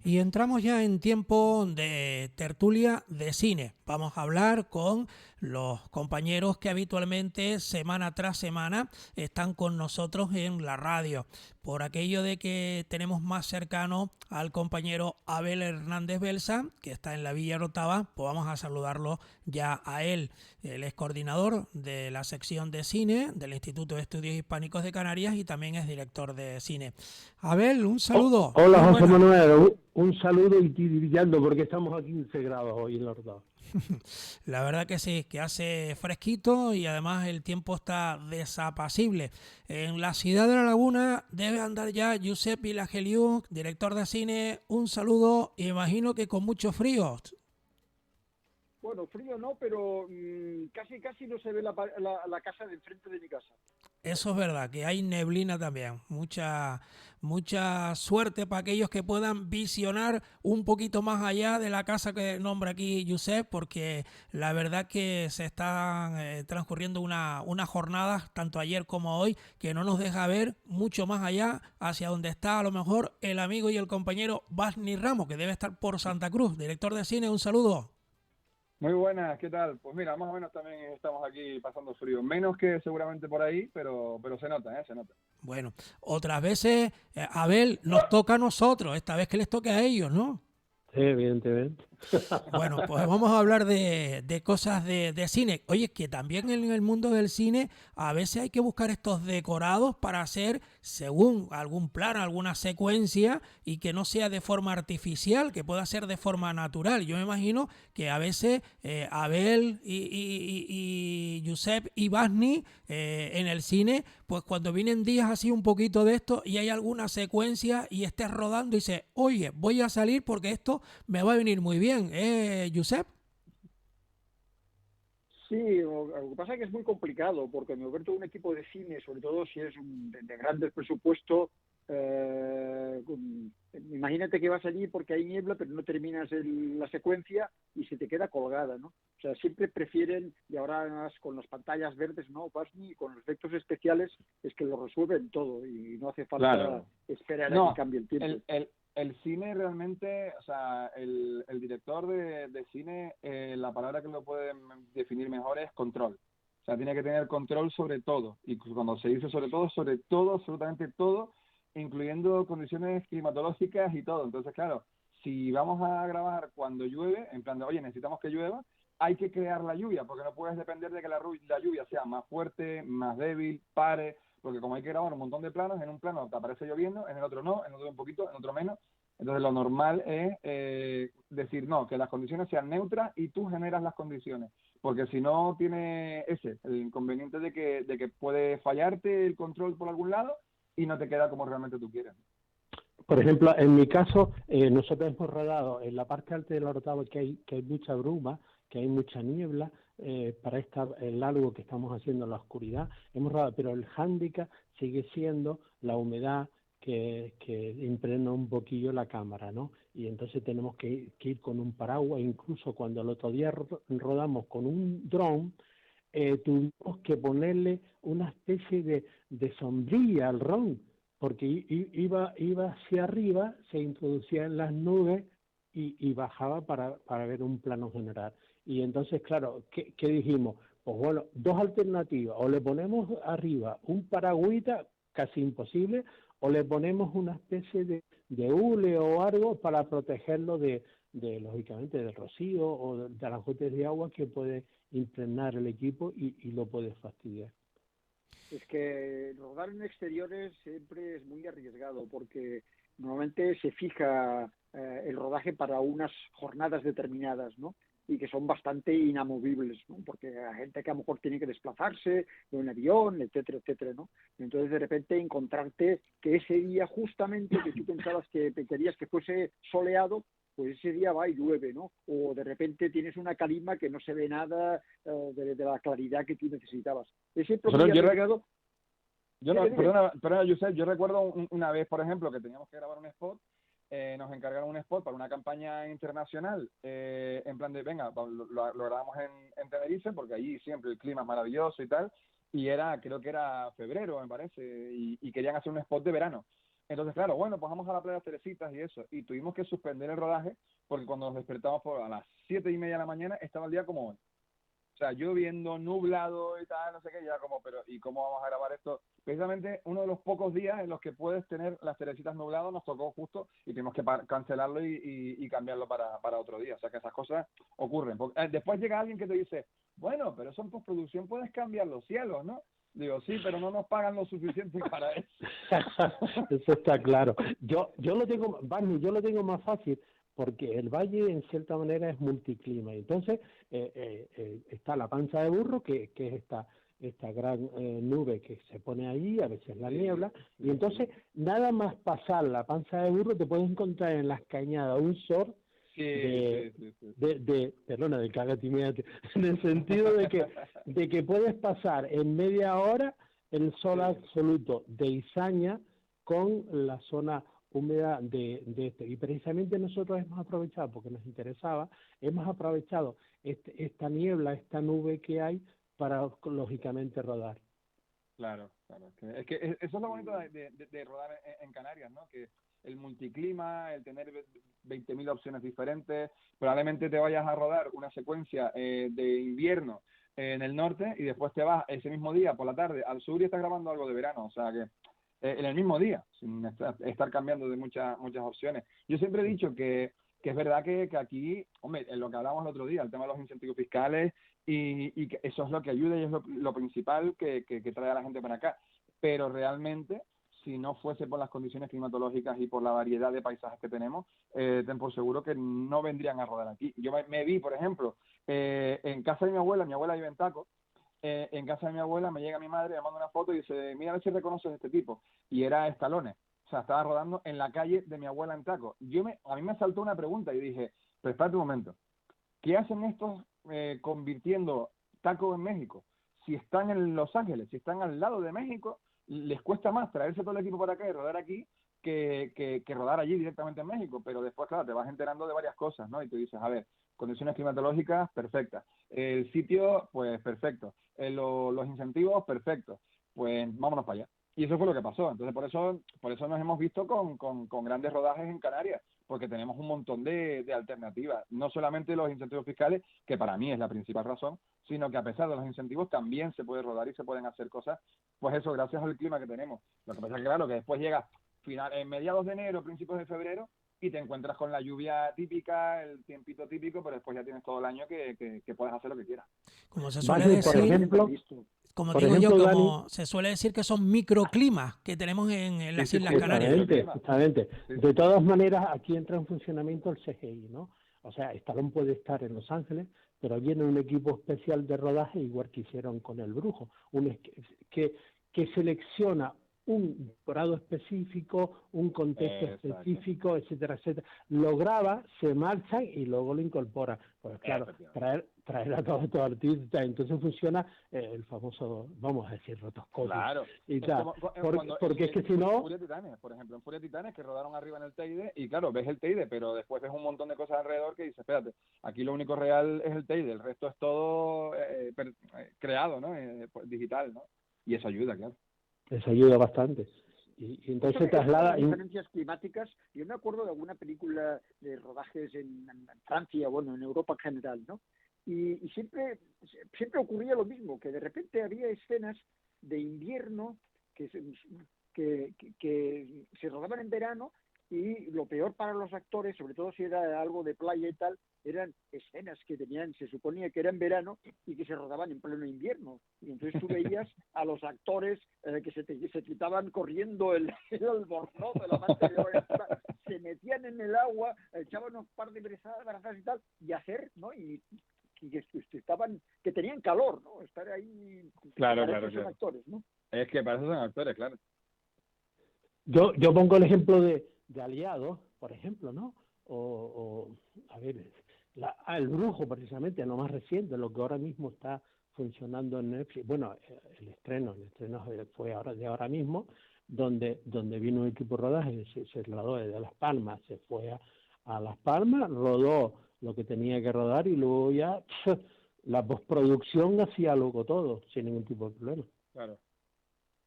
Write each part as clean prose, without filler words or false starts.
Y entramos ya en tiempo de tertulia de cine. Vamos a hablar con los compañeros que habitualmente, semana tras semana, están con nosotros en la radio. Por aquello de que tenemos más cercano al compañero Abel Hernández Belsa, que está en la Villa Rotava, pues vamos a saludarlo ya a él. Él es coordinador de la sección de cine del Instituto de Estudios Hispánicos de Canarias y también es director de cine. Abel, un saludo. Hola Muy José buena. Manuel, un saludo y brillando porque estamos a 15 grados hoy en la Horta. La verdad que sí, que hace fresquito y además el tiempo está desapacible. En la ciudad de La Laguna debe andar ya Josep Vilageliu, director de cine. Un saludo, imagino que con mucho frío. Bueno, frío no, pero casi no se ve la casa de enfrente de mi casa. Eso es verdad, que hay neblina también. Mucha suerte para aquellos que puedan visionar un poquito más allá de la casa que nombra aquí Josep, porque la verdad que se están transcurriendo unas jornadas, tanto ayer como hoy, que no nos deja ver mucho más allá hacia donde está a lo mejor el amigo y el compañero Basni Ramos, que debe estar por Santa Cruz. Director de cine, un saludo. Muy buenas, ¿qué tal? Pues mira, más o menos también estamos aquí pasando frío. Menos que seguramente por ahí, pero se nota, ¿eh? Se nota. Bueno, otras veces, Abel, nos toca a nosotros, esta vez que les toque a ellos, ¿no? Sí, evidentemente. Bueno, pues vamos a hablar de cosas de cine. Oye, que también en el mundo del cine a veces hay que buscar estos decorados para hacer según algún plan, alguna secuencia y que no sea de forma artificial, que pueda ser de forma natural. Yo me imagino que a veces Abel y Josep y Basni en el cine, pues cuando vienen días así un poquito de esto y hay alguna secuencia y estés rodando y dices, oye, voy a salir porque esto me va a venir muy bien, Josep. Sí, lo que pasa es que es muy complicado, porque mover todo un equipo de cine, sobre todo si es de grandes presupuestos, imagínate que vas allí porque hay niebla, pero no terminas la secuencia y se te queda colgada, ¿no? O sea, siempre prefieren, y ahora además con las pantallas verdes, ¿no? Basni, con los efectos especiales, es que lo resuelven todo y no hace falta Claro. esperar a que No, cambie el tiempo. el cine realmente, o sea, el director de cine, la palabra que lo puede definir mejor es control. O sea, tiene que tener control sobre todo. Y cuando se dice sobre todo, absolutamente todo, incluyendo condiciones climatológicas y todo. Entonces, claro, si vamos a grabar cuando llueve, en plan de, oye, necesitamos que llueva, hay que crear la lluvia, porque no puedes depender de que la lluvia sea más fuerte, más débil, pare, porque como hay que grabar un montón de planos, en un plano te aparece lloviendo, en el otro no, en otro un poquito, en otro menos. Entonces lo normal es decir no, que las condiciones sean neutras y tú generas las condiciones, porque si no tiene el inconveniente de que puede fallarte el control por algún lado y no te queda como realmente tú quieres. Por ejemplo, en mi caso, nosotros hemos rodado en la parte alta de la Horta que hay mucha bruma, que hay mucha niebla, para el largo que estamos haciendo en la oscuridad. Hemos rodado, pero el hándicap sigue siendo la humedad que impregna un poquillo la cámara, ¿no? Y entonces tenemos que ir con un paraguas, incluso cuando el otro día rodamos con un dron, tuvimos que ponerle una especie de sombrilla al dron, porque iba hacia arriba, se introducía en las nubes y bajaba para ver un plano general. Y entonces, claro, ¿qué dijimos? Pues bueno, dos alternativas, o le ponemos arriba un paragüita, casi imposible, o le ponemos una especie de hule o algo para protegerlo lógicamente, del rocío o de las gotas de agua que puede impregnar el equipo y lo puede fastidiar. Es que rodar en exteriores siempre es muy arriesgado porque normalmente se fija el rodaje para unas jornadas determinadas, ¿no? Y que son bastante inamovibles, ¿no? Porque hay gente que a lo mejor tiene que desplazarse en un avión, etcétera, etcétera, ¿no? Entonces de repente encontrarte que ese día justamente que tú pensabas que querías que fuese soleado, pues ese día va y llueve, ¿no? O de repente tienes una calima que no se ve nada de la claridad que tú necesitabas. Es siempre muy Nosotros, arriesgado. yo no, Dime, dime. perdona, Josep, yo recuerdo una vez, por ejemplo, que teníamos que grabar un spot, nos encargaron un spot para una campaña internacional, en plan de, venga, lo grabamos en Tenerife, porque allí siempre el clima es maravilloso y tal, y creo que era febrero, me parece, y querían hacer un spot de verano. Entonces, claro, bueno, pues vamos a la playa Teresitas y eso. Y tuvimos que suspender el rodaje porque cuando nos despertamos a las 7:30 de la mañana estaba el día como hoy. O sea, lloviendo, nublado y tal, no sé qué, ya como, pero ¿y cómo vamos a grabar esto? Precisamente uno de los pocos días en los que puedes tener las Teresitas nubladas nos tocó justo y tuvimos que cancelarlo y cambiarlo para otro día. O sea, que esas cosas ocurren. Porque, después llega alguien que te dice, bueno, pero eso en postproducción puedes cambiar los cielos, ¿no? Digo, sí, pero no nos pagan lo suficiente para eso. Eso está claro. Yo lo tengo, Barney, yo lo tengo más fácil porque el valle en cierta manera es multiclima. Entonces está la panza de burro, que es esta gran nube que se pone ahí, a veces la niebla, y entonces nada más pasar la panza de burro te puedes encontrar en las cañadas un sol perdona, de cagatimíate, en el sentido de que puedes pasar en media hora el sol absoluto de Izaña con la zona húmeda de este. Y precisamente nosotros hemos aprovechado, porque nos interesaba, hemos aprovechado esta niebla, esta nube que hay para, lógicamente, rodar. Claro, claro. Es que eso es lo bonito de rodar en Canarias, ¿no? Que el multiclima, el tener 20.000 opciones diferentes, probablemente te vayas a rodar una secuencia de invierno en el norte y después te vas ese mismo día por la tarde al sur y estás grabando algo de verano, o sea que en el mismo día, sin estar cambiando de muchas opciones. Yo siempre he dicho que es verdad que aquí, hombre, en lo que hablamos el otro día, el tema de los incentivos fiscales y que eso es lo que ayuda y es lo principal que trae a la gente para acá. Pero realmente, si no fuese por las condiciones climatológicas y por la variedad de paisajes que tenemos, ten por seguro que no vendrían a rodar aquí. Yo me vi, por ejemplo, en casa de mi abuela vive en Taco, en casa de mi abuela me llega mi madre, me manda una foto y dice, mira a ver si reconoces a este tipo. Y era Stallone. O sea, estaba rodando en la calle de mi abuela en Taco. A mí me saltó una pregunta y dije, pero espérate un momento, ¿qué hacen estos convirtiendo Taco en México? Si están en Los Ángeles, si están al lado de México, les cuesta más traerse todo el equipo para acá y rodar aquí que rodar allí directamente en México. Pero después, claro, te vas enterando de varias cosas, ¿no? Y tú dices, a ver, condiciones climatológicas, perfectas. El sitio, pues perfecto. Los incentivos, perfectos. Pues vámonos para allá. Y eso fue lo que pasó. Entonces, por eso nos hemos visto con grandes rodajes en Canarias, porque tenemos un montón de alternativas. No solamente los incentivos fiscales, que para mí es la principal razón, sino que a pesar de los incentivos también se puede rodar y se pueden hacer cosas, pues eso, gracias al clima que tenemos. Lo que pasa es que, claro, que después llega en mediados de enero, principios de febrero, y te encuentras con la lluvia típica, el tiempito típico, pero después ya tienes todo el año que puedes hacer lo que quieras. Como se suele decir, por ejemplo, como se suele decir que son microclimas que tenemos en las Islas Canarias. Justamente. De todas maneras, aquí entra en funcionamiento el CGI, ¿no? O sea, Stallone puede estar en Los Ángeles, pero viene un equipo especial de rodaje, igual que hicieron con El Brujo, que selecciona un grado específico, un contexto específico, etcétera, etcétera. Lo graba, se marchan y luego lo incorpora. Pues claro, traer a todos estos artistas, entonces funciona el famoso, vamos a decir, rotoscopio. Claro. Y tal. Porque es que si no... Furia Titanes, por ejemplo, en Furia Titanes, que rodaron arriba en el Teide, y claro, ves el Teide, pero después ves un montón de cosas alrededor que dices, espérate, aquí lo único real es el Teide, el resto es todo creado, ¿no? Digital, ¿no? Y eso ayuda, claro. Les ayuda bastante. Y entonces traslada... diferencias climáticas. Yo me acuerdo de alguna película de rodajes en Francia, bueno, en Europa en general, ¿no? Y siempre ocurría lo mismo, que de repente había escenas de invierno que se rodaban en verano y lo peor para los actores, sobre todo si era algo de playa y tal, eran escenas que se suponía que eran verano y que se rodaban en pleno invierno. Y entonces tú veías a los actores que se quitaban corriendo el albornoz de la manta de oro, se metían en el agua, echaban un par de brazadas y tal, y hacer, ¿no? Y que tenían calor, ¿no? Estar ahí. Claro. Son actores, ¿no? Es que para eso son actores, claro. Yo pongo el ejemplo de Aliados, por ejemplo, ¿no? A ver, El Brujo, precisamente, lo más reciente, lo que ahora mismo está funcionando en Netflix. Bueno, el estreno fue ahora mismo, donde vino un equipo de rodaje, se rodó desde Las Palmas, se fue a Las Palmas, rodó lo que tenía que rodar y luego ya la postproducción hacía luego todo, sin ningún tipo de problema. Claro.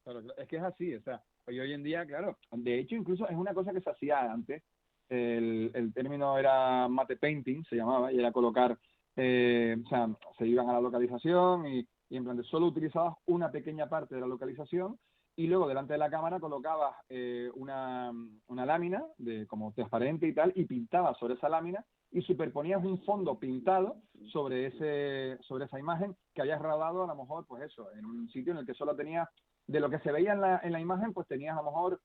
Claro, claro. Es que es así, o sea, hoy en día, claro, de hecho incluso es una cosa que se hacía antes, el término era matte painting, se llamaba, y era colocar, o sea, se iban a la localización y en plan de solo utilizabas una pequeña parte de la localización y luego delante de la cámara colocabas una lámina de como transparente y tal y pintabas sobre esa lámina y superponías un fondo pintado sobre esa imagen que habías rodado a lo mejor, pues eso, en un sitio en el que solo tenías, de lo que se veía en la imagen, pues tenías a lo mejor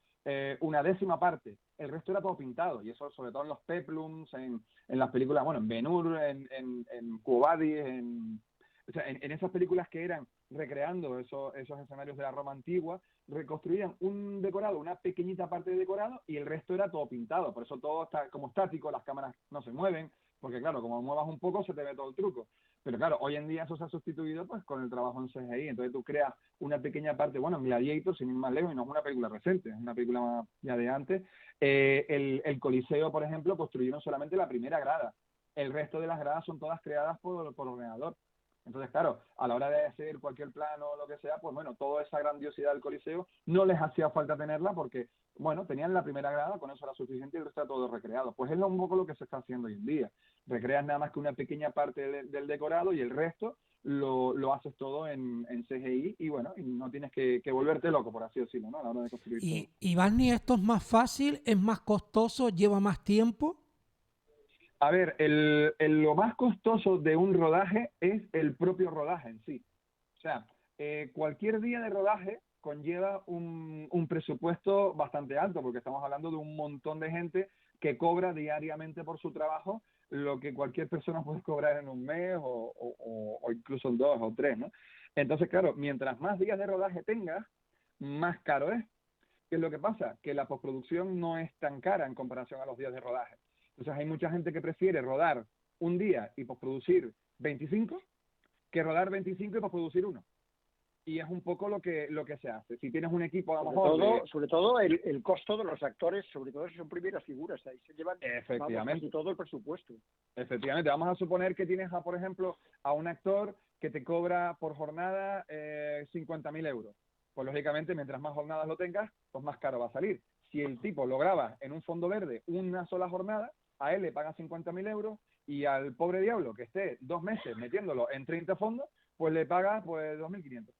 una décima parte. El resto era todo pintado, y eso sobre todo en los peplums, en las películas, bueno, en Ben-Hur, en Quo Vadis, o sea, en esas películas que eran recreando esos escenarios de la Roma antigua, reconstruían un decorado, una pequeñita parte de decorado, y el resto era todo pintado. Por eso todo está como estático, las cámaras no se mueven, porque claro, como muevas un poco se te ve todo el truco. Pero claro, hoy en día eso se ha sustituido pues con el trabajo en CGI, entonces tú creas una pequeña parte, bueno, en Gladiator, sin ir más lejos, y no es una película reciente, es una película ya de antes, el Coliseo, por ejemplo, construyeron solamente la primera grada, el resto de las gradas son todas creadas por ordenador. Entonces, claro, a la hora de hacer cualquier plano o lo que sea, pues bueno, toda esa grandiosidad del Coliseo no les hacía falta tenerla porque, bueno, tenían la primera grada, con eso era suficiente y el resto era todo recreado. Pues es un poco lo que se está haciendo hoy en día. Recreas nada más que una pequeña parte del decorado y el resto lo haces todo en CGI y bueno, y no tienes que volverte loco, por así decirlo, ¿no? A la hora de construir todo. Y Barney, ¿esto es más fácil? ¿Es más costoso? ¿Lleva más tiempo? A ver, lo más costoso de un rodaje es el propio rodaje en sí. O sea, cualquier día de rodaje conlleva un presupuesto bastante alto, porque estamos hablando de un montón de gente que cobra diariamente por su trabajo lo que cualquier persona puede cobrar en un mes o incluso en 2 o 3, ¿no? Entonces, claro, mientras más días de rodaje tengas, más caro es. ¿Qué es lo que pasa? Que la postproducción no es tan cara en comparación a los días de rodaje. Entonces hay mucha gente que prefiere rodar un día y postproducir 25 que rodar 25 y postproducir uno. Y es un poco lo que se hace. Si tienes un equipo a lo mejor... Sobre todo el costo de los actores, sobre todo si son primeras figuras, ahí se llevan Efectivamente. casi todo el presupuesto. Efectivamente. Vamos a suponer que tienes, por ejemplo, a un actor que te cobra por jornada 50.000 euros. Pues lógicamente, mientras más jornadas lo tengas, pues más caro va a salir. Si el tipo lo graba en un fondo verde una sola jornada, a él le pagan 50.000 euros y al pobre diablo que esté 2 meses metiéndolo en 30 fondos, pues le paga pues 2.500.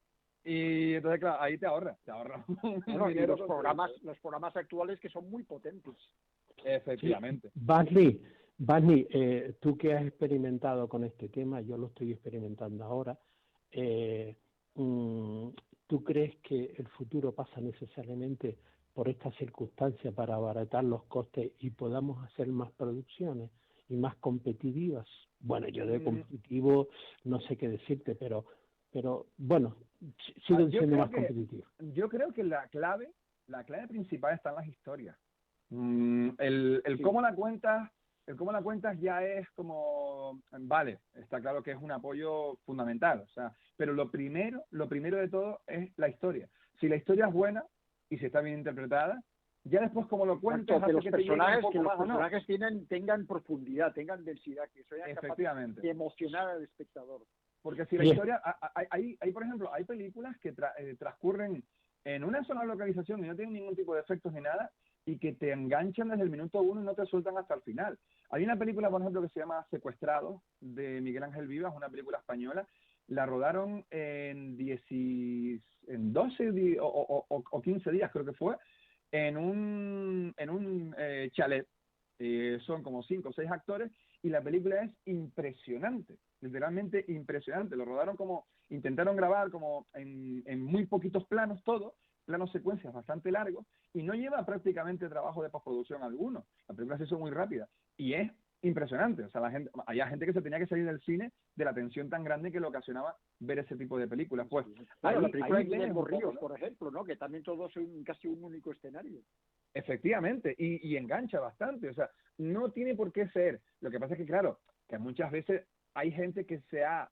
Y entonces, claro, ahí te ahorra un Bueno, y dinero. los programas actuales que son muy potentes. Efectivamente. Sí. Barney, tú que has experimentado con este tema, yo lo estoy experimentando ahora, eh, ¿tú crees que el futuro pasa necesariamente por esta circunstancia para abaratar los costes y podamos hacer más producciones y más competitivas? Bueno, yo de competitivo no sé qué decirte, pero bueno, sigo siendo más competitivo. Yo creo que la clave principal está en las historias. Sí. Cómo la cuentas, el cómo la cuentas ya es como, vale, está claro que es un apoyo fundamental, o sea, pero lo primero de todo es la historia. Si la historia es buena y si está bien interpretada, ya después como lo cuentas, que los personajes tengan profundidad, tengan densidad, que sean capaces de emocionar al espectador. Porque si la historia, hay por ejemplo, hay películas que transcurren en una sola localización y no tienen ningún tipo de efectos ni nada, y que te enganchan desde el minuto 1 y no te sueltan hasta el final. Hay una película, por ejemplo, que se llama Secuestrados, de Miguel Ángel Vivas, una película española. La rodaron en 12 o 15 días, creo que fue, en un chalet. Son como 5 o 6 actores y la película es impresionante, literalmente impresionante. Lo rodaron intentaron grabar como en muy poquitos planos todo, planos secuencias bastante largos, y no lleva prácticamente trabajo de postproducción alguno. La película se hizo muy rápida y es impresionante. O sea, había gente que se tenía que salir del cine de la tensión tan grande que le ocasionaba ver ese tipo de películas. Pues la película de Guillermo Ríos, por ejemplo, ¿no? Que también todo es casi un único escenario. Efectivamente, y engancha bastante. O sea, no tiene por qué ser. Lo que pasa es que, claro, que muchas veces hay gente que se ha,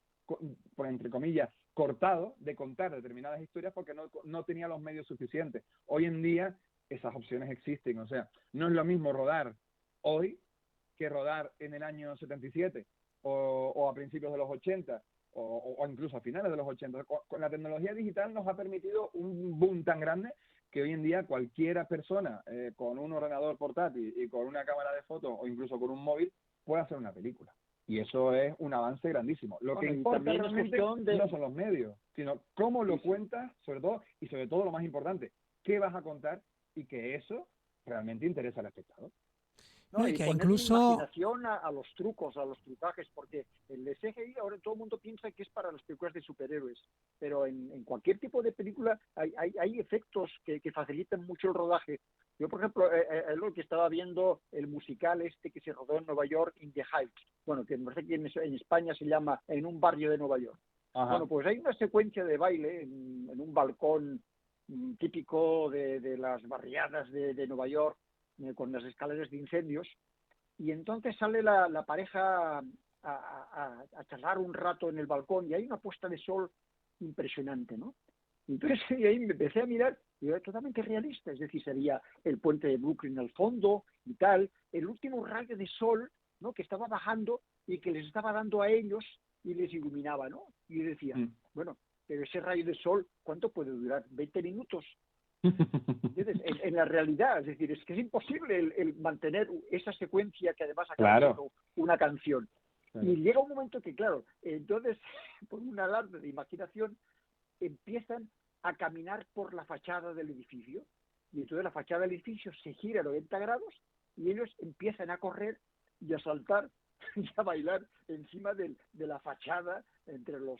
por entre comillas, cortado de contar determinadas historias porque no tenía los medios suficientes. Hoy en día esas opciones existen. O sea, no es lo mismo rodar hoy que rodar en el año 77 o a principios de los 80, o incluso a finales de los 80. Con la tecnología digital nos ha permitido un boom tan grande que hoy en día cualquiera persona con un ordenador portátil y con una cámara de fotos o incluso con un móvil puede hacer una película. Y eso es un avance grandísimo. Lo que importa realmente no son los medios, sino cómo lo cuentas, sobre todo lo más importante, qué vas a contar y que eso realmente interesa al espectador. No, y que poner incluso imaginación a los trucos, a los trucajes, porque el de CGI ahora todo el mundo piensa que es para las películas de superhéroes, pero en cualquier tipo de película hay efectos que facilitan mucho el rodaje. Yo, por ejemplo, lo que estaba viendo, el musical este que se rodó en Nueva York, In the Heights, bueno, que me parece que en España se llama En un barrio de Nueva York. Ajá. Bueno, pues hay una secuencia de baile en un balcón típico de las barriadas de Nueva York, con las escaleras de incendios, y entonces sale la pareja a charlar un rato en el balcón y hay una puesta de sol impresionante, ¿no? Y entonces y ahí me empecé a mirar y era totalmente realista, es decir, sería el puente de Brooklyn al fondo y tal, el último rayo de sol, ¿no?, que estaba bajando y que les estaba dando a ellos y les iluminaba, ¿no? Y yo decía, bueno, pero ese rayo de sol, ¿cuánto puede durar? ¿20 minutos? En la realidad, es decir, es que es imposible el mantener esa secuencia que además acaba siendo una canción. Claro. Y llega un momento que, claro, entonces, por un alarde de imaginación, empiezan a caminar por la fachada del edificio, y entonces la fachada del edificio se gira a 90 grados y ellos empiezan a correr y a saltar y a bailar encima de la fachada entre las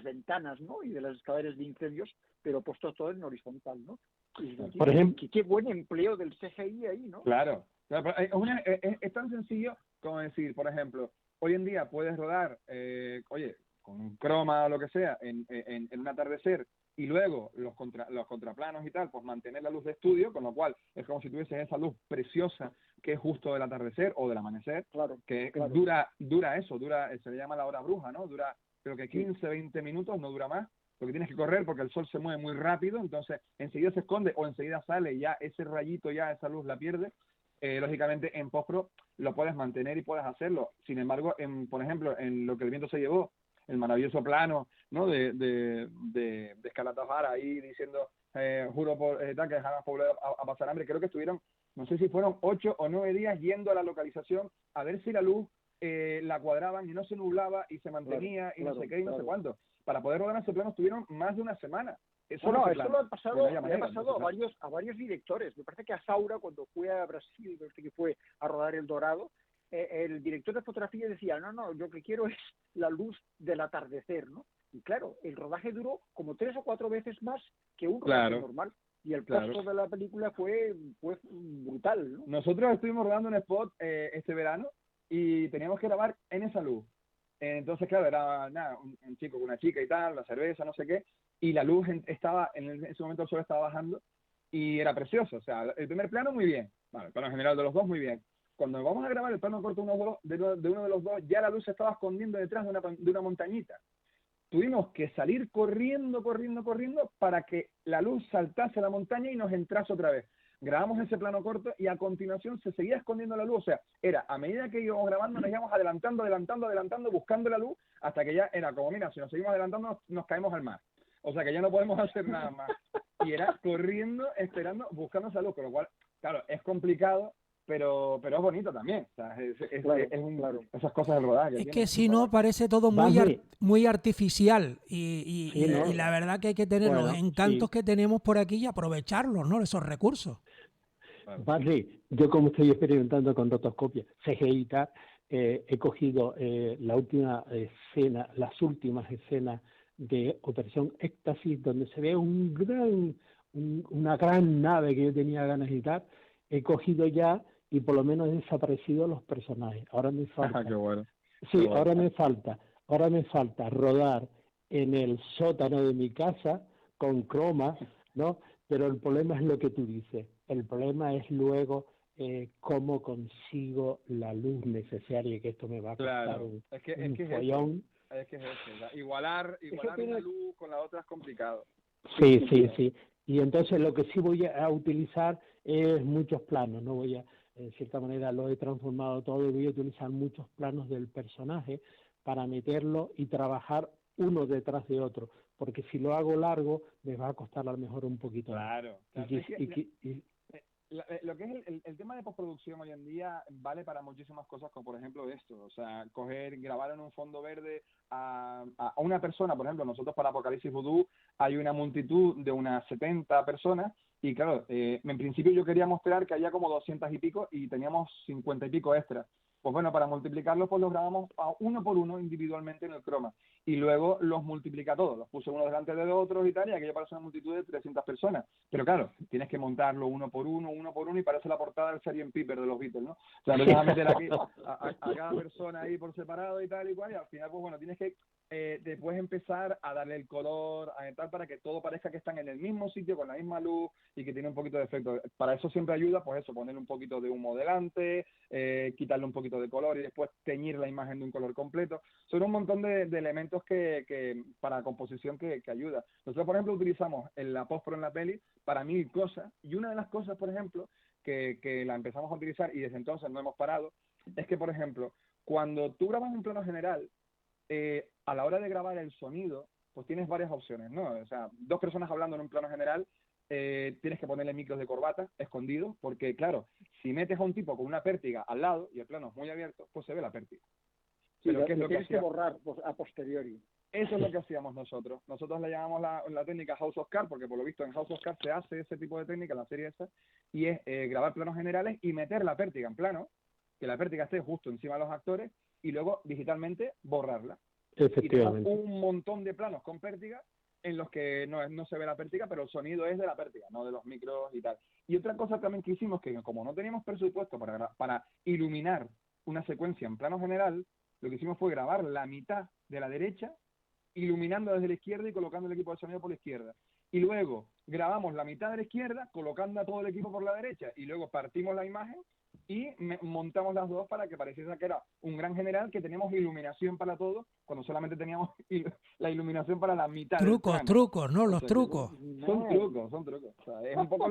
ventanas, ¿no?, y de las escaleras de incendios, pero puesto todo en horizontal, ¿no? Y, por ejemplo, qué buen empleo del CGI ahí, ¿no? Claro, es tan sencillo como decir, por ejemplo, hoy en día puedes rodar, con croma o lo que sea, en un atardecer, y luego los contraplanos y tal, pues mantener la luz de estudio, con lo cual es como si tuvieses esa luz preciosa que es justo del atardecer o del amanecer, claro, que claro. dura, se le llama la hora bruja, ¿no? Dura, creo que 15, 20 minutos, no dura más, porque tienes que correr porque el sol se mueve muy rápido, entonces enseguida se esconde o enseguida sale y ya ese rayito, ya esa luz la pierde. Lógicamente en postpro lo puedes mantener y puedes hacerlo. Sin embargo, por ejemplo, en Lo que el viento se llevó, el maravilloso plano, ¿no?, de Escarlata O'Hara ahí diciendo, juro por tal que jamás volveré a pasar hambre, creo que estuvieron, no sé si fueron 8 o 9 días yendo a la localización a ver si la luz la cuadraban y no se nublaba y se mantenía, no sé qué y no sé cuánto. Para poder rodar ese plano estuvieron más de una semana. Eso lo ha pasado, a varios directores. Me parece que a Saura, cuando fue a Brasil, me parece que fue a rodar El Dorado, el director de fotografía decía, no, yo que quiero es la luz del atardecer, ¿no? Y claro, el rodaje duró como 3 o 4 veces más que un rodaje normal. Y el costo de la película fue brutal, ¿no? Nosotros estuvimos rodando un spot este verano y teníamos que grabar en esa luz. Entonces, claro, era un chico con una chica y tal, la cerveza, no sé qué, y la luz estaba, en ese momento el sol estaba bajando y era precioso. O sea, el primer plano muy bien, el plano general de los dos muy bien. Cuando vamos a grabar el plano corto de uno de los dos, ya la luz se estaba escondiendo detrás de una montañita. Tuvimos que salir corriendo para que la luz saltase la montaña y nos entrase otra vez. Grabamos ese plano corto y a continuación se seguía escondiendo la luz. O sea, era a medida que íbamos grabando, nos íbamos adelantando, buscando la luz, hasta que ya era como, mira, si nos seguimos adelantando, nos caemos al mar. O sea, que ya no podemos hacer nada más. Y era corriendo, esperando, buscando esa luz, con lo cual, claro, es complicado, pero es bonito también. O sea, esas cosas del rodaje. Es que si no, parece todo muy artificial y la verdad que hay que tener los encantos que tenemos por aquí y aprovecharlos, ¿no?, esos recursos. Vale, yo como estoy experimentando con rotoscopia, CGI, he cogido las últimas escenas de Operación Éxtasis, donde se ve una gran nave que yo tenía ganas de dar. He cogido ya y por lo menos he desaparecido los personajes. Ahora me falta. Qué bueno. Sí, qué bueno. Ahora me falta rodar en el sótano de mi casa con croma, ¿no? Pero el problema es lo que tú dices. El problema es luego cómo consigo la luz necesaria, que esto me va a costar un follón. Es que es eso. Igualar una luz con la otra es complicado. Sí. Y entonces lo que sí voy a utilizar es muchos planos. No voy a, en cierta manera lo he transformado todo y voy a utilizar muchos planos del personaje para meterlo y trabajar uno detrás de otro, porque si lo hago largo me va a costar a lo mejor un poquito más. Claro, claro. Lo que es el tema de postproducción hoy en día vale para muchísimas cosas, como por ejemplo esto, o sea, grabar en un fondo verde a una persona, por ejemplo, nosotros para Apocalipsis Vudú hay una multitud de unas 70 personas y claro, en principio yo quería mostrar que había como 200 y pico y teníamos 50 y pico extras. Pues bueno, para multiplicarlos, pues los grabamos a uno por uno individualmente en el croma. Y luego los multiplica todos. Los puse uno delante de otros y tal, y aquello parece una multitud de 300 personas. Pero claro, tienes que montarlo uno por uno, y parece la portada del Sgt. Pepper de los Beatles, ¿no? O sea, empiezas a meter aquí a cada persona ahí por separado y tal y cual, y al final, pues bueno, tienes que después empezar a darle el color, a tal, para que todo parezca que están en el mismo sitio, con la misma luz y que tiene un poquito de efecto. Para eso siempre ayuda, pues eso, ponerle un poquito de humo delante, quitarle un poquito de color y después teñir la imagen de un color completo. Son un montón de elementos que para composición que ayuda. Nosotros, por ejemplo, utilizamos la postpro en la peli para 1000 cosas, y una de las cosas, por ejemplo, que la empezamos a utilizar y desde entonces no hemos parado, es que, por ejemplo, cuando tú grabas un plano general, a la hora de grabar el sonido, pues tienes varias opciones, ¿no? O sea, dos personas hablando en un plano general, tienes que ponerle micros de corbata escondidos, porque claro, si metes a un tipo con una pértiga al lado y el plano es muy abierto, pues se ve la pértiga. Sí, pero ¿qué es lo que tienes que borrar a posteriori? Eso es lo que hacíamos nosotros. Nosotros le llamamos la técnica House of Cards, porque por lo visto en House of Cards se hace ese tipo de técnica, la serie esa, y es grabar planos generales y meter la pértiga en plano, que la pértiga esté justo encima de los actores, y luego digitalmente borrarla. Efectivamente. Y un montón de planos con pértiga en los que no se ve la pértiga, pero el sonido es de la pértiga, no de los micros y tal. Y otra cosa también que hicimos, que como no teníamos presupuesto para iluminar una secuencia en plano general, lo que hicimos fue grabar la mitad de la derecha, iluminando desde la izquierda y colocando el equipo de sonido por la izquierda. Y luego grabamos la mitad de la izquierda, colocando a todo el equipo por la derecha, y luego partimos la imagen y montamos las dos para que pareciese que era un gran general, que teníamos iluminación para todo, cuando solamente teníamos la iluminación para la mitad del plano. Trucos, ¿no? Los trucos. Son trucos. O sea, es un poco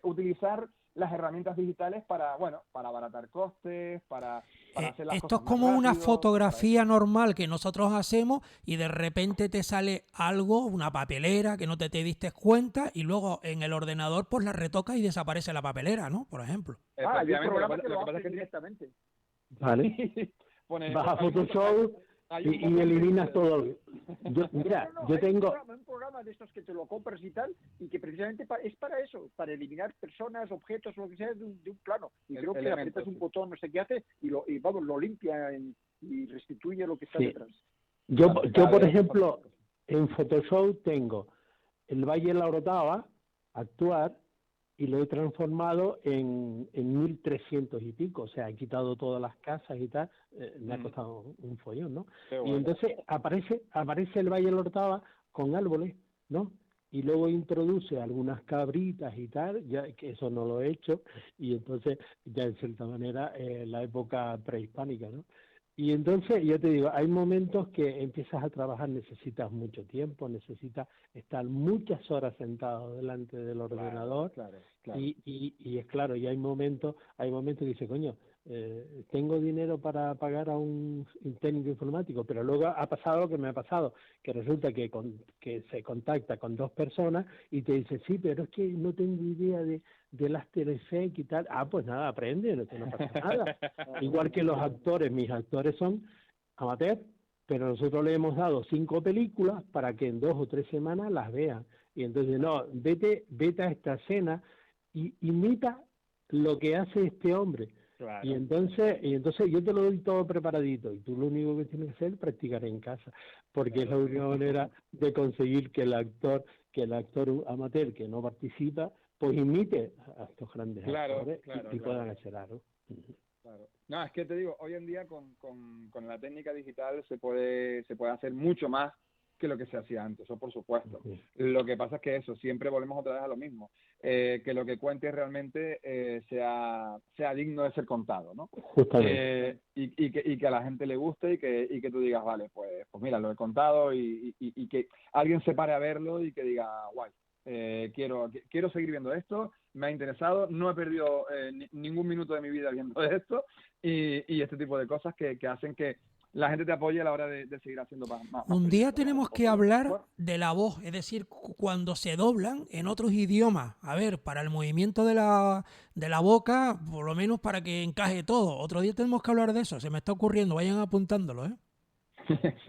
utilizar las herramientas digitales para abaratar costes, para hacer las esto cosas es como más una rápido, fotografía normal que nosotros hacemos y de repente te sale algo, una papelera que no te diste cuenta, y luego en el ordenador pues la retocas y desaparece la papelera, ¿no? Por ejemplo. Hay un programa que lo hace directamente. Vale. Vas a Photoshop y eliminas todo. Yo tengo un programa de estos que te lo compras y tal, y que precisamente es para eso, para eliminar personas, objetos, lo que sea de un plano. Y creo que aprietas un botón, no sé qué hace, y lo limpia y restituye lo que está detrás. Yo por ejemplo, en Photoshop tengo el Valle de la Orotava, actuar, y lo he transformado en 1300 y pico, o sea, he quitado todas las casas y tal, me ha costado un follón, ¿no? Bueno. Y entonces aparece el Valle de la Orotava con árboles, ¿no? Y luego introduce algunas cabritas y tal, ya que eso no lo he hecho, y entonces ya en cierta manera la época prehispánica, ¿no? Y entonces, yo te digo, hay momentos que empiezas a trabajar, necesitas mucho tiempo, necesitas estar muchas horas sentado delante del ordenador, Claro. Y es claro, y hay momentos que dices, coño, tengo dinero para pagar a un técnico informático, pero luego ha pasado lo que me ha pasado, que resulta que se contacta con dos personas y te dice, sí, pero es que no tengo idea del After Effects y tal. Pues nada, aprende, no pasa nada. Igual que los actores, mis actores son amateur, pero nosotros le hemos dado 5 películas para que en 2 o 3 semanas las vean. Y entonces, no, vete a esta escena y imita lo que hace este hombre. Claro. Y entonces yo te lo doy todo preparadito, y tú lo único que tienes que hacer es practicar en casa, porque es la única manera de conseguir que el actor amateur que no participa, pues imite a estos grandes actores y puedan hacer algo. Claro. No, es que te digo, hoy en día con la técnica digital se puede hacer mucho más que lo que se hacía antes, eso por supuesto. Sí. Lo que pasa es que siempre volvemos otra vez a lo mismo, que lo que cuentes realmente sea digno de ser contado, ¿no? Justamente. Y que a la gente le guste y que tú digas, vale, pues mira, lo he contado y que alguien se pare a verlo y que diga, guay. quiero seguir viendo esto, me ha interesado, no he perdido ningún minuto de mi vida viendo esto, y este tipo de cosas que hacen que la gente te apoye a la hora de seguir haciendo más Un día películas. tenemos que hablar Bueno, de la voz, es decir, cuando se doblan en otros idiomas. A ver, para el movimiento de la boca, por lo menos para que encaje todo. Otro día tenemos que hablar de eso, se me está ocurriendo, vayan apuntándolo, ¿eh?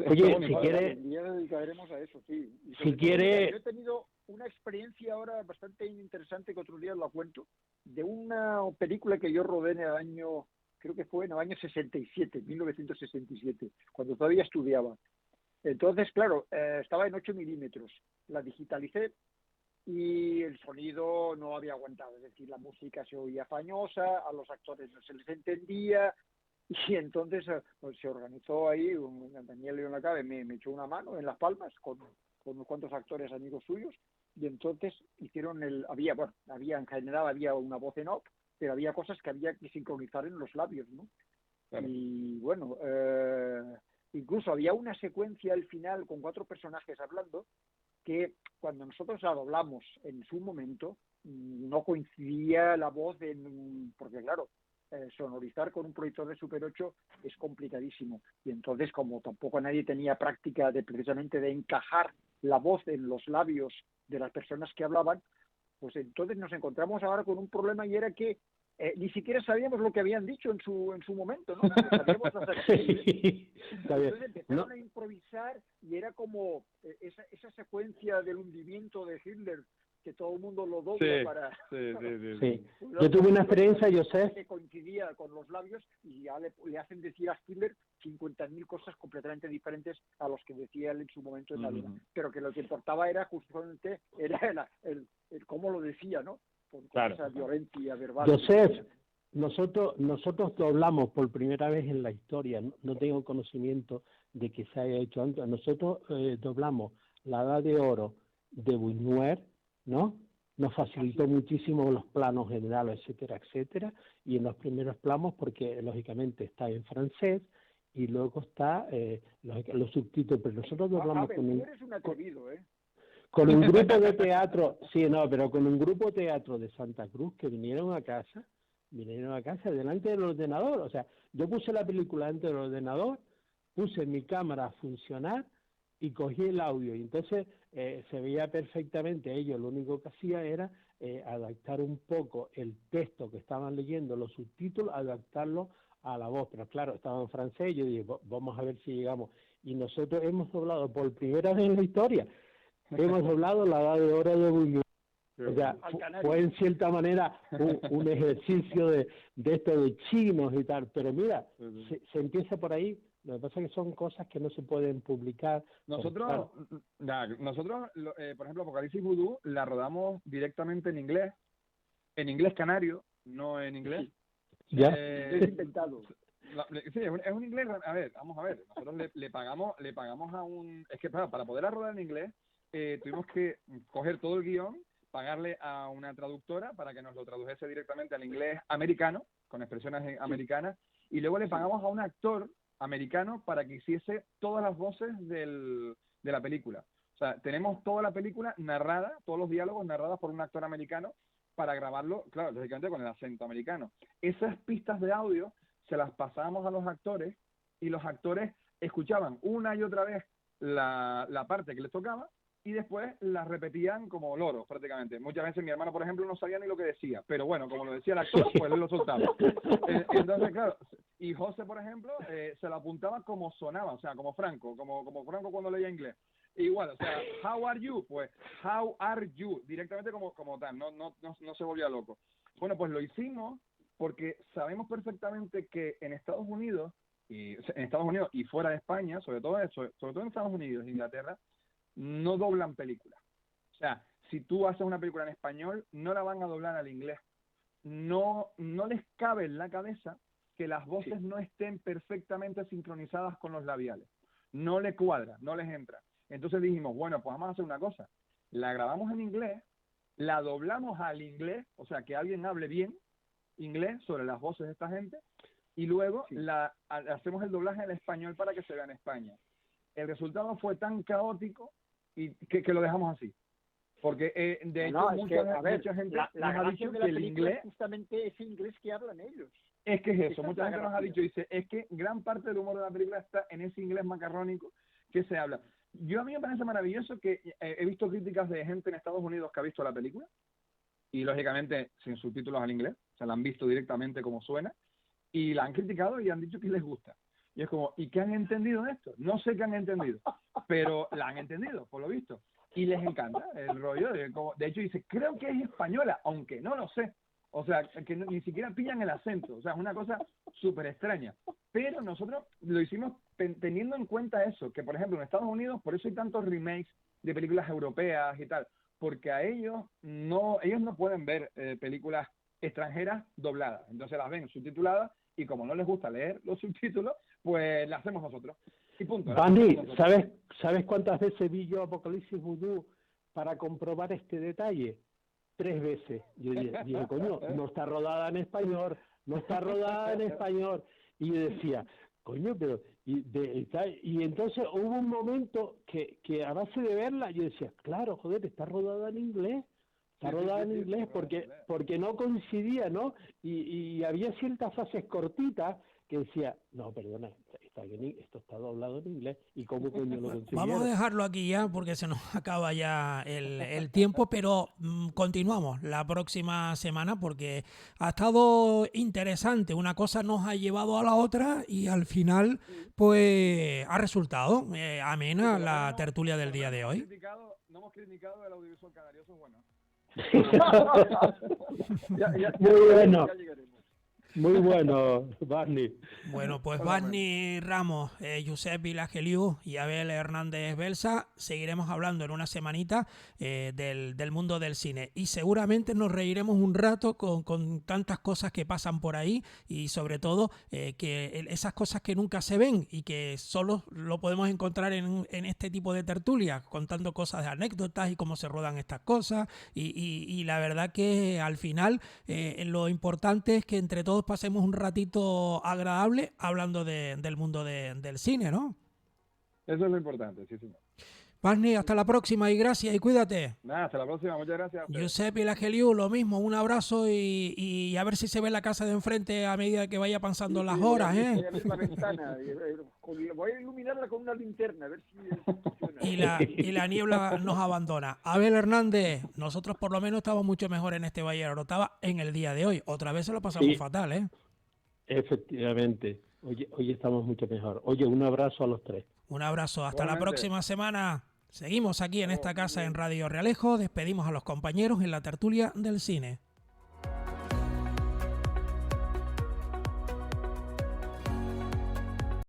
Oye, Tony, si vale, quiere, un día dedicaremos a eso, sí. Y si sobre todo, mira, quiere, yo he tenido una experiencia ahora bastante interesante que otro día la cuento, de una película que yo rodé en el año, creo que fue en el año 67, 1967, cuando todavía estudiaba. Entonces, claro, estaba en 8 milímetros. La digitalicé y el sonido no había aguantado, es decir, la música se oía fañosa, a los actores no se les entendía, y entonces pues, se organizó ahí, Daniel León Lacabe me echó una mano en Las Palmas con unos cuantos actores amigos suyos, y entonces hicieron había en general había una voz en off, pero había cosas que había que sincronizar en los labios, ¿no? Claro. Y bueno, incluso había una secuencia al final con 4 personajes hablando que cuando nosotros la doblamos en su momento no coincidía la voz porque claro, sonorizar con un proyector de Super 8 es complicadísimo, y entonces como tampoco nadie tenía práctica precisamente de encajar la voz en los labios de las personas que hablaban, pues entonces nos encontramos ahora con un problema, y era que ni siquiera sabíamos lo que habían dicho en su momento, ¿no? Sabíamos las acciones. está bien. Entonces empezaron No, a improvisar, y era como esa secuencia del hundimiento de Hitler, que todo el mundo lo dobla para... sí. Yo tuve una experiencia, Josep, que coincidía con los labios, y ya le hacen decir a Hitler 50.000 cosas completamente diferentes a los que decía él en su momento en la vida. Pero que lo que importaba era justamente el cómo lo decía, ¿no? Con Claro. esa violencia verbal. Josep, nosotros doblamos por primera vez en la historia, no tengo conocimiento de que se haya hecho antes. Nosotros doblamos La Edad de Oro de Buñuel, ¿no? Nos facilitó muchísimo los planos generales, etcétera, etcétera, y en los primeros planos, porque lógicamente está en francés, y luego está los subtítulos, pero nosotros doblamos Tú eres un atrevido, ¿eh? con un grupo de teatro, sí, no, pero con un grupo de teatro de Santa Cruz que vinieron a casa delante del ordenador. O sea, yo puse la película delante del ordenador, puse mi cámara a funcionar y cogí el audio. Y entonces se veía perfectamente. Ellos lo único que hacía era adaptar un poco el texto que estaban leyendo, los subtítulos, adaptarlo a la voz. Pero claro, estaba en francés. Yo dije, vamos a ver si llegamos. Y nosotros hemos doblado por primera vez en la historia. Hemos doblado La Edad de Oro de Buñuel. O sea, fue en cierta manera un ejercicio de esto de chinos y tal. Pero mira, se empieza por ahí. Lo que pasa es que son cosas que no se pueden publicar. Nosotros, por ejemplo, Apocalipsis Vudú la rodamos directamente en inglés canario, no en inglés. ¿Ya? Es inventado. Sí, es un inglés. A ver, vamos a ver. Nosotros le pagamos a un. Es que para poder rodar en inglés, tuvimos que coger todo el guión, pagarle a una traductora para que nos lo tradujese directamente al inglés americano, con expresiones americanas, y luego le pagamos a un actor americano para que hiciese todas las voces de la película. O sea, tenemos toda la película narrada, todos los diálogos narrados por un actor americano para grabarlo, claro, lógicamente con el acento americano. Esas pistas de audio se las pasábamos a los actores, y los actores escuchaban una y otra vez la parte que les tocaba, y después las repetían como loros prácticamente. Muchas veces mi hermano, por ejemplo, no sabía ni lo que decía, pero bueno, como lo decía el actor, pues él lo soltaba. Entonces, claro, y José, por ejemplo, se lo apuntaba como sonaba, o sea, como Franco cuando leía inglés. Igual, o sea, how are you? Pues, how are you? Directamente como tal, no se volvía loco. Bueno, pues lo hicimos porque sabemos perfectamente que en Estados Unidos y fuera de España, sobre todo en Estados Unidos e Inglaterra, no doblan películas. O sea, si tú haces una película en español, no la van a doblar al inglés. No les cabe en la cabeza que las voces no estén perfectamente sincronizadas con los labiales. No le cuadra, no les entra. Entonces dijimos, bueno, pues vamos a hacer una cosa. La grabamos en inglés, la doblamos al inglés, o sea, que alguien hable bien inglés sobre las voces de esta gente, y luego hacemos el doblaje al español para que se vea en España. El resultado fue tan caótico y que lo dejamos así. Porque, de hecho, No, es que, mucha gente la nos ha gracia dicho de que la el película inglés... es justamente ese inglés que hablan ellos. Es que es eso, Esa es mucha la gente nos ha gracia. dicho, dice, es que gran parte del humor de la película está en ese inglés macarrónico que se habla. A mí me parece maravilloso que he visto críticas de gente en Estados Unidos que ha visto la película, y lógicamente sin subtítulos al inglés, se la han visto directamente como suena, y la han criticado y han dicho que les gusta. Y es como, ¿y qué han entendido de esto? No sé qué han entendido, pero la han entendido, por lo visto. Y les encanta el rollo. De hecho, dice, creo que es española, aunque no lo sé. O sea, que ni siquiera pillan el acento. O sea, es una cosa súper extraña. Pero nosotros lo hicimos teniendo en cuenta eso, que por ejemplo en Estados Unidos, por eso hay tantos remakes de películas europeas y tal, porque a ellos no pueden ver películas extranjeras dobladas. Entonces las ven subtituladas y como no les gusta leer los subtítulos, pues las hacemos nosotros. Y punto. Bani, ¿sabes cuántas veces vi yo Apocalipsis Vudú para comprobar este detalle? 3 veces. Yo dije, coño, no está rodada en español, no está rodada en español. Y yo decía, coño, pero... Y entonces hubo un momento que a base de verla, yo decía, claro, joder, está rodada en inglés. Está rodada en inglés porque no coincidía, ¿no? Y había ciertas frases cortitas que decía, no, perdona, esto está doblado en inglés, ¿y cómo coño lo consiguieron? Vamos a dejarlo aquí ya porque se nos acaba ya el tiempo, pero continuamos la próxima semana porque ha estado interesante. Una cosa nos ha llevado a la otra y al final pues ha resultado amena la tertulia del día de hoy. No hemos criticado el audiovisual canario, eso es bueno. Muy bueno. Muy bueno, Barney. Bueno, pues Barney Ramos, Josep Vilageliu y Abel Hernández Belsa, seguiremos hablando en una semanita del mundo del cine y seguramente nos reiremos un rato con tantas cosas que pasan por ahí y sobre todo que esas cosas que nunca se ven y que solo lo podemos encontrar en este tipo de tertulias, contando cosas de anécdotas y cómo se rodan estas cosas y la verdad que al final lo importante es que entre todos pasemos un ratito agradable hablando del mundo del cine, ¿no? Eso es lo importante, sí, señor. Barney, hasta la próxima y gracias y cuídate. Nada, hasta la próxima, muchas gracias. Josep Vilageliu, lo mismo, un abrazo y a ver si se ve la casa de enfrente a medida que vaya pasando las horas, ¿eh? Voy a abrir la ventana, voy a iluminarla con una linterna, a ver si funciona. Y la niebla nos abandona. Abel Hernández, nosotros por lo menos estamos mucho mejor en este Valle de Orotava en el día de hoy. Otra vez se lo pasamos fatal, ¿eh? Efectivamente. Hoy estamos mucho mejor. Oye, un abrazo a los 3. Un abrazo. Hasta la próxima semana. Seguimos aquí en esta casa en Radio Realejo. Despedimos a los compañeros en la tertulia del cine.